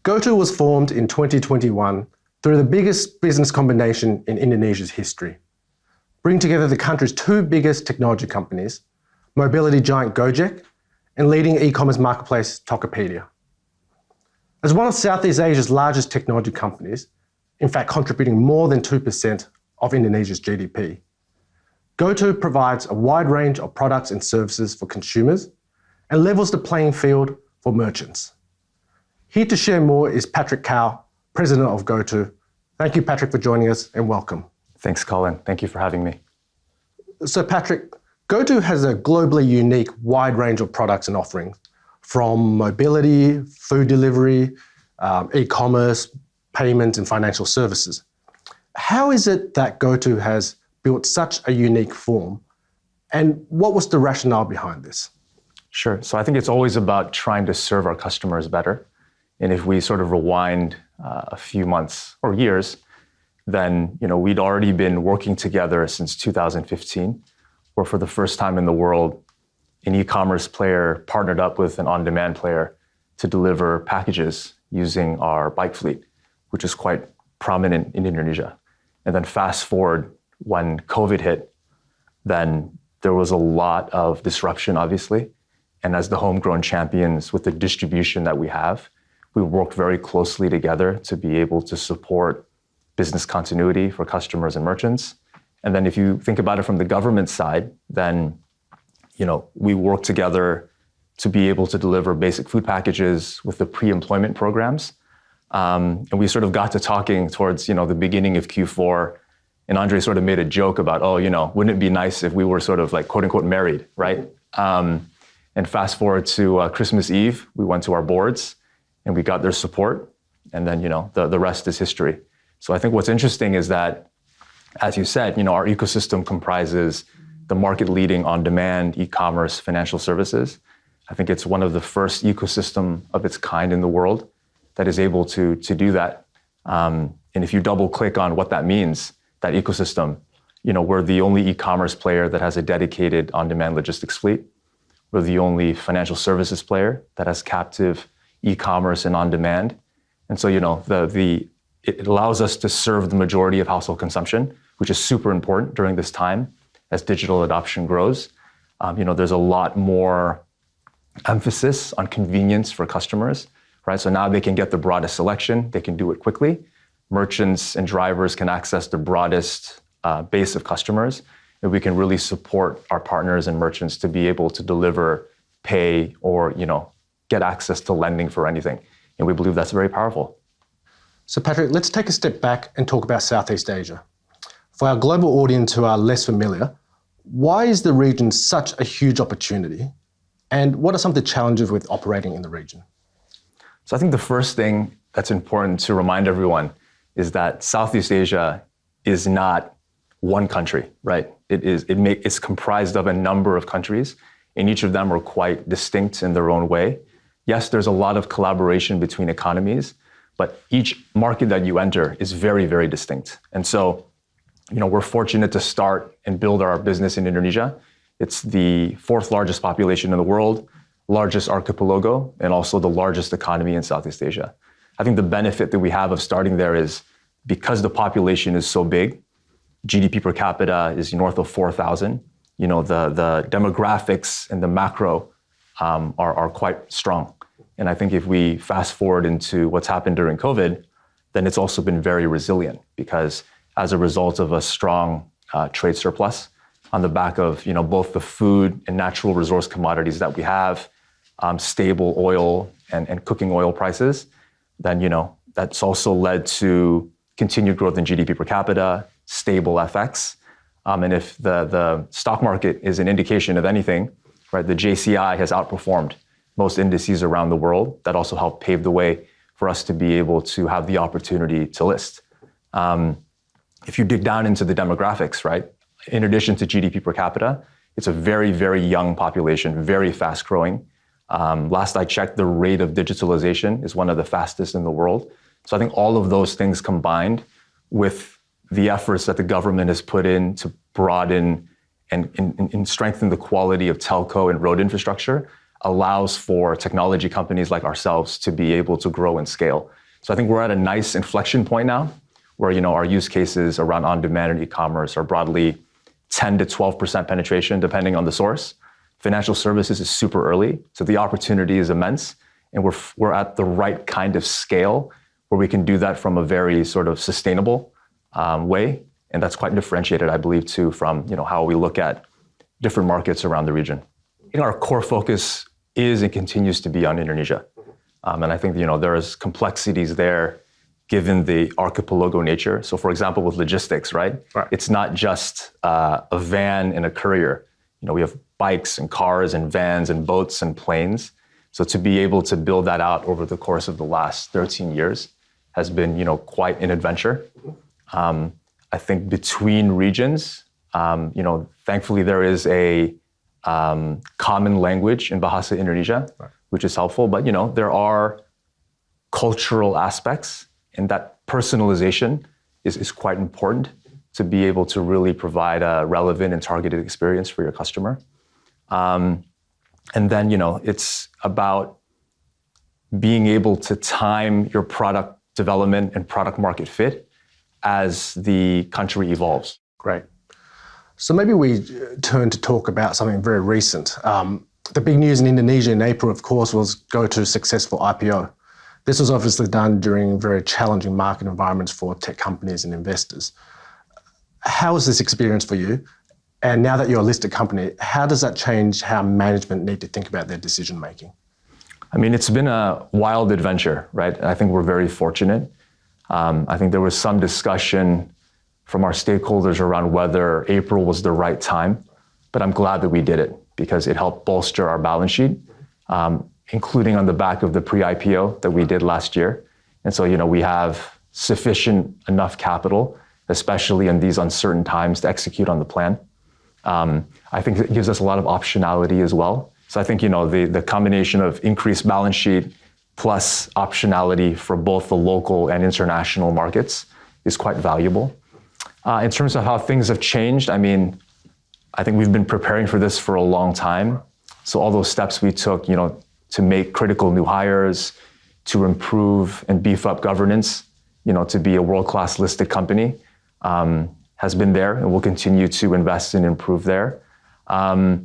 GoTo was formed in 2021 through the biggest business combination in Indonesia's history, bringing together the country's two biggest technology companies, mobility giant Gojek and leading e-commerce marketplace Tokopedia. As one of Southeast Asia's largest technology companies, in fact contributing more than 2% of Indonesia's GDP, GoTo provides a wide range of products and services for consumers and levels the playing field for merchants. Here to share more is Patrick Kao, President of GoTo. Thank you, Patrick, for joining us and welcome. Thanks, Colin. Thank you for having me. So Patrick, GoTo has a globally unique wide range of products and offerings, from mobility, food delivery, e-commerce, payments and financial services. How is it that GoTo has built such a unique form, and what was the rationale behind this? Sure. So I think it's always about trying to serve our customers better. And if we sort of rewind a few months or years, then we'd already been working together since 2015, where for the first time in the world, an e-commerce player partnered up with an on-demand player to deliver packages using our bike fleet, which is quite prominent in Indonesia. And then fast forward, when COVID hit, then there was a lot of disruption, obviously. And as the homegrown champions with the distribution that we have, we worked very closely together to be able to support business continuity for customers and merchants. And then if you think about it from the government side, then we work together to be able to deliver basic food packages with the pre-employment programs. And we sort of got to talking towards the beginning of Q4, and Andre sort of made a joke about, wouldn't it be nice if we were sort of like quote unquote married, right? And fast forward to Christmas Eve, we went to our boards and we got their support, and then the rest is history. So I think what's interesting is that, as you said, our ecosystem comprises the market-leading on-demand e-commerce financial services. I think it's one of the first ecosystem of its kind in the world that is able to do that. And if you double-click on what that means, that ecosystem, we're the only e-commerce player that has a dedicated on-demand logistics fleet. We're the only financial services player that has captive e-commerce and on-demand. And so, it allows us to serve the majority of household consumption, which is super important during this time as digital adoption grows. There's a lot more emphasis on convenience for customers, right? So now they can get the broadest selection, they can do it quickly. Merchants and drivers can access the broadest base of customers, and we can really support our partners and merchants to be able to deliver, pay, or get access to lending for anything. And we believe that's very powerful. So Patrick, let's take a step back and talk about Southeast Asia. For our global audience who are less familiar, why is the region such a huge opportunity? And what are some of the challenges with operating in the region? So I think the first thing that's important to remind everyone is that Southeast Asia is not one country, right? It's comprised of a number of countries, and each of them are quite distinct in their own way. Yes, there's a lot of collaboration between economies, but each market that you enter is very, very distinct. And so, we're fortunate to start and build our business in Indonesia. It's the fourth largest population in the world, largest archipelago, and also the largest economy in Southeast Asia. I think the benefit that we have of starting there is because the population is so big, GDP per capita is north of 4,000. The demographics and the macro are quite strong. And I think if we fast forward into what's happened during COVID, then it's also been very resilient because as a result of a strong trade surplus on the back of both the food and natural resource commodities that we have, stable oil and cooking oil prices, then that's also led to continued growth in GDP per capita, stable FX. And if the stock market is an indication of anything, right, the JCI has outperformed most indices around the world. That also helped pave the way for us to be able to have the opportunity to list. If you dig down into the demographics, right, in addition to GDP per capita, it's a very, very young population, very fast growing. Last I checked, the rate of digitalization is one of the fastest in the world. So I think all of those things combined with the efforts that the government has put in to broaden and strengthen the quality of telco and road infrastructure allows for technology companies like ourselves to be able to grow and scale. So I think we're at a nice inflection point now where, our use cases around on-demand and e-commerce are broadly 10 to 12% penetration, depending on the source. Financial services is super early, so the opportunity is immense, and we're at the right kind of scale where we can do that from a very sort of sustainable way, and that's quite differentiated, I believe, too, from how we look at different markets around the region. I think our core focus is and continues to be on Indonesia, and I think there's complexities there given the archipelago nature. So, for example, with logistics, right? It's not just a van and a courier. We have bikes and cars and vans and boats and planes. So to be able to build that out over the course of the last 13 years has been, quite an adventure. I think between regions, thankfully there is a common language in Bahasa Indonesia, which is helpful. But, there are cultural aspects, and that personalization is quite important to be able to really provide a relevant and targeted experience for your customer. And then, it's about being able to time your product development and product market fit as the country evolves. Great. So maybe we turn to talk about something very recent. The big news in Indonesia in April, of course, was GoTo's successful IPO. This was obviously done during very challenging market environments for tech companies and investors. How was this experience for you? And now that you're a listed company, how does that change how management need to think about their decision making? I mean, it's been a wild adventure, right? I think we're very fortunate. I think there was some discussion from our stakeholders around whether April was the right time, but I'm glad that we did it because it helped bolster our balance sheet, including on the back of the pre-IPO that we did last year. And so, we have sufficient enough capital, especially in these uncertain times, to execute on the plan. I think it gives us a lot of optionality as well. So I think, the combination of increased balance sheet plus optionality for both the local and international markets is quite valuable. In terms of how things have changed, I mean, I think we've been preparing for this for a long time. So all those steps we took, to make critical new hires, to improve and beef up governance, to be a world-class listed company, has been there, and we'll continue to invest and improve there. But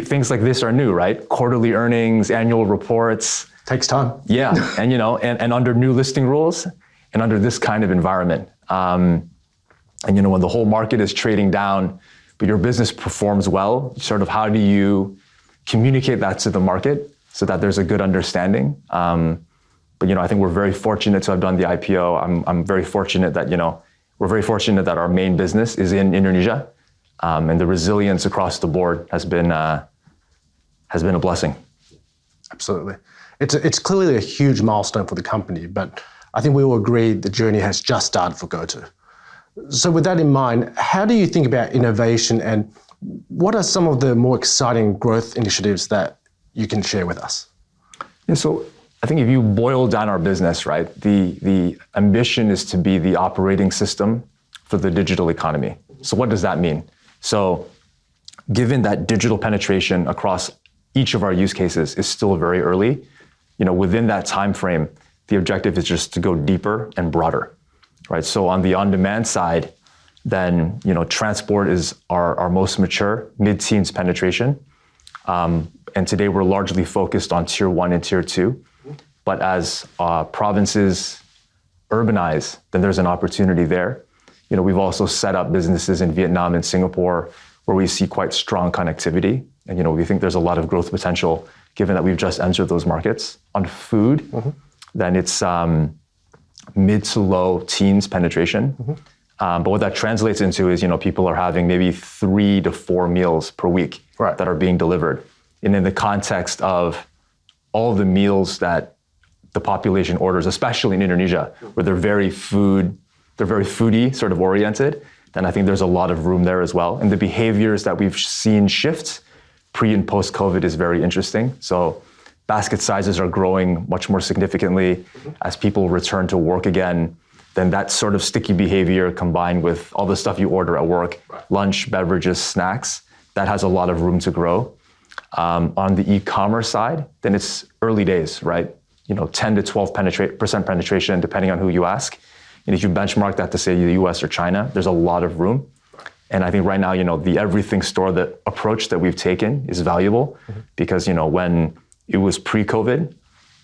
things like this are new, right? Quarterly earnings, annual reports. Takes time. Yeah, and and under new listing rules, and under this kind of environment, and when the whole market is trading down, but your business performs well, sort of how do you communicate that to the market so that there's a good understanding? But I think we're very fortunate to have done the IPO. I'm very fortunate that we're very fortunate that our main business is in Indonesia, and the resilience across the board has been a blessing. Absolutely, it's clearly a huge milestone for the company, but I think we all agree the journey has just started for GoTo. So with that in mind, how do you think about innovation, and what are some of the more exciting growth initiatives that you can share with us? Yeah, so I think if you boil down our business, right, the ambition is to be the operating system for the digital economy. So what does that mean? So given that digital penetration across each of our use cases is still very early, within that time frame, the objective is just to go deeper and broader, right? So on the on-demand side, then transport is our most mature, mid-teens penetration. And today we're largely focused on tier 1 and tier 2. But as provinces urbanize, then there's an opportunity there. We've also set up businesses in Vietnam and Singapore where we see quite strong connectivity. And we think there's a lot of growth potential given that we've just entered those markets. On food, then it's mid to low teens penetration. But what that translates into is, people are having maybe 3 to 4 meals per week that are being delivered. And in the context of all the meals that the population orders, especially in Indonesia, where they're very foodie sort of oriented, then I think there's a lot of room there as well. And the behaviors that we've seen shift pre and post COVID is very interesting. So basket sizes are growing much more significantly as people return to work again. Then that sort of sticky behavior combined with all the stuff you order at work, lunch, beverages, snacks, that has a lot of room to grow. On the e-commerce side, then it's early days, right? 10 to 12% penetration, depending on who you ask. And if you benchmark that to say the US or China, there's a lot of room. And I think right now, the everything store, the approach that we've taken is valuable because, when it was pre-COVID,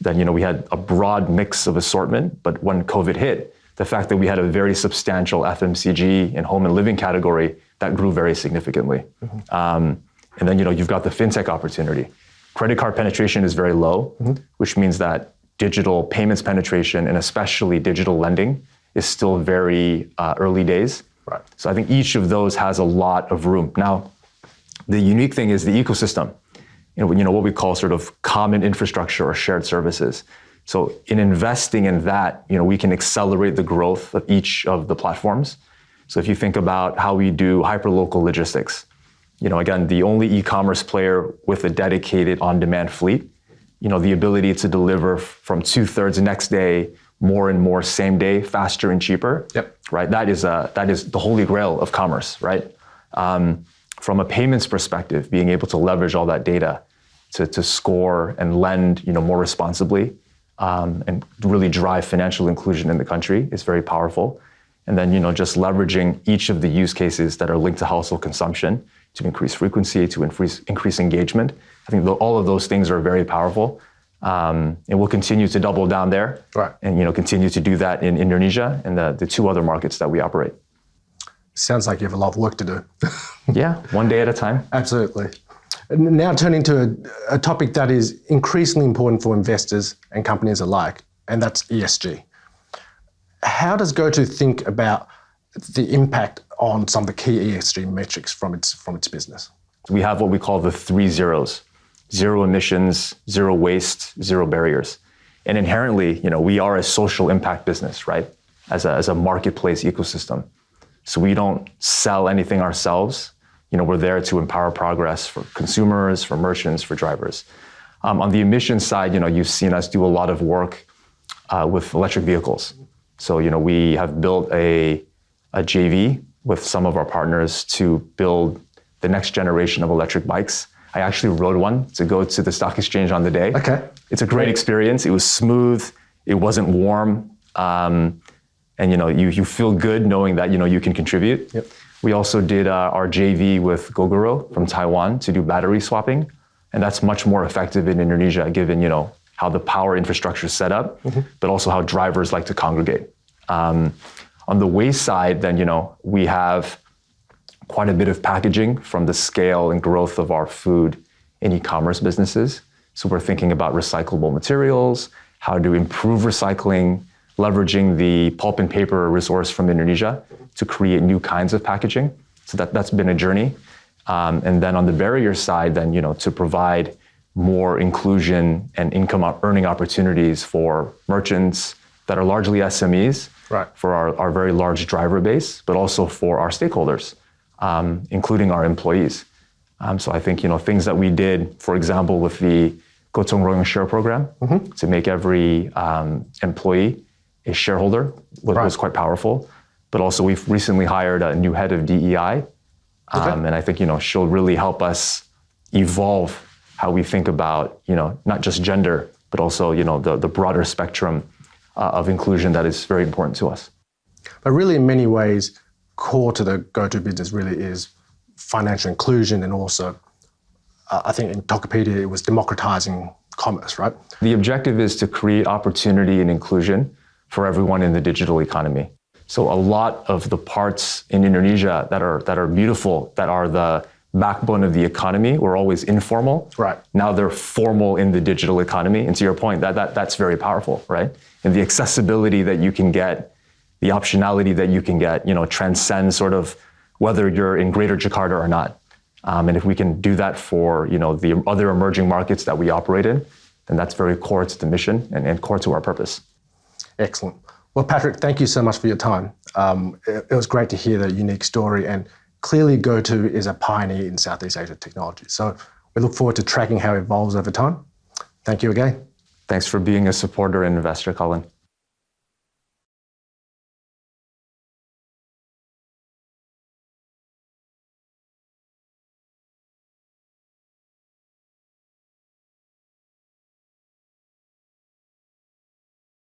then, we had a broad mix of assortment. But when COVID hit, the fact that we had a very substantial FMCG and home and living category, that grew very significantly. And then, you've got the fintech opportunity. Credit card penetration is very low, which means that digital payments penetration and especially digital lending is still very early days. Right. So I think each of those has a lot of room. Now, the unique thing is the ecosystem, what we call sort of common infrastructure or shared services. So in investing in that, we can accelerate the growth of each of the platforms. So if you think about how we do hyperlocal logistics, again, the only e-commerce player with a dedicated on-demand fleet, the ability to deliver from 2/3 next day, more and more same day, faster and cheaper. Yep. Right. That is the holy grail of commerce, right? From a payments perspective, being able to leverage all that data to score and lend, more responsibly, and really drive financial inclusion in the country is very powerful. And then, just leveraging each of the use cases that are linked to household consumption to increase frequency, to increase engagement. I think all of those things are very powerful. And we'll continue to double down there. Right. And, continue to do that in Indonesia and the two other markets that we operate. Sounds like you have a lot of work to do. Yeah, one day at a time. Absolutely. Now turning to a topic that is increasingly important for investors and companies alike, and that's ESG. How does GoTo think about the impact on some of the key ESG metrics from its business? We have what we call the 3 zeros: zero emissions, zero waste, zero barriers. And inherently, we are a social impact business, right? As a marketplace ecosystem. So we don't sell anything ourselves. We're there to empower progress for consumers, for merchants, for drivers. On the emissions side, you've seen us do a lot of work with electric vehicles. So, we have built a JV with some of our partners to build the next generation of electric bikes. I actually rode one to go to the stock exchange on the day. Okay. It's a great experience. It was smooth. It wasn't warm. And you feel good knowing that you can contribute. Yep. We also did our JV with Gogoro from Taiwan to do battery swapping, and that's much more effective in Indonesia, given how the power infrastructure is set up, but also how drivers like to congregate. On the waste side, then we have quite a bit of packaging from the scale and growth of our food and e-commerce businesses. So we're thinking about recyclable materials, how to improve recycling, leveraging the pulp and paper resource from Indonesia to create new kinds of packaging. So that's been a journey. And then on the barrier side, then, to provide more inclusion and income earning opportunities for merchants that are largely SMEs, right, for our very large driver base, but also for our stakeholders, including our employees. So I think, things that we did, for example, with the Gotong Royong Share program, to make every employee a shareholder was quite powerful. But also we've recently hired a new head of DEI. And I think, she'll really help us evolve how we think about, not just gender, but also, the broader spectrum of inclusion that is very important to us. But really, in many ways, core to the GoTo business really is financial inclusion, and also, I think in Tokopedia, it was democratizing commerce, right? The objective is to create opportunity and inclusion for everyone in the digital economy. So a lot of the parts in Indonesia that are beautiful, that are the backbone of the economy, were always informal. Right. Now they're formal in the digital economy. And to your point, that's very powerful, right? And the accessibility that you can get, the optionality that you can get, transcends sort of whether you're in Greater Jakarta or not. And if we can do that for, the other emerging markets that we operate in, then that's very core to the mission and core to our purpose. Excellent. Well, Patrick, thank you so much for your time. It was great to hear the unique story, and clearly GoTo is a pioneer in Southeast Asia technology. So we look forward to tracking how it evolves over time. Thank you again. Thanks for being a supporter and investor, Colin.